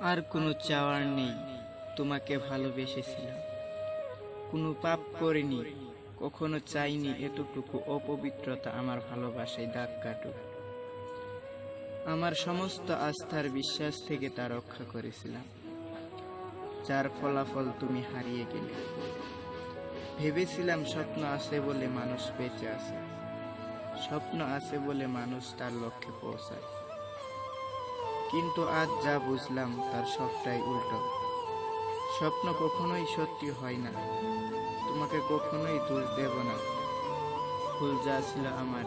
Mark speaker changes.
Speaker 1: আর কোনো চাওয়ার নেই, তোমাকে ভালোবেসেছিলাম, কোনো পাপ করিনি, কখনো চাইনি এতটুকু অপবিত্রতা আমার ভালোবাসায় দাগ কাটুক। আমার সমস্ত আস্থার বিশ্বাস থেকে তা রক্ষা করেছিলাম, যার ফলাফল তুমি হারিয়ে গেলে। ভেবেছিলাম স্বপ্ন আছে বলে মানুষ বেঁচে আছে, স্বপ্ন আছে বলে মানুষ তার লক্ষ্যে পৌঁছায়। কিন্তু আজ যা বুঝলাম তার সবটাই উল্টো। স্বপ্ন কখনোই সত্যি হয় না, তোমাকে কখনোই দোষ দেব না। ভুল যা ছিল আমার,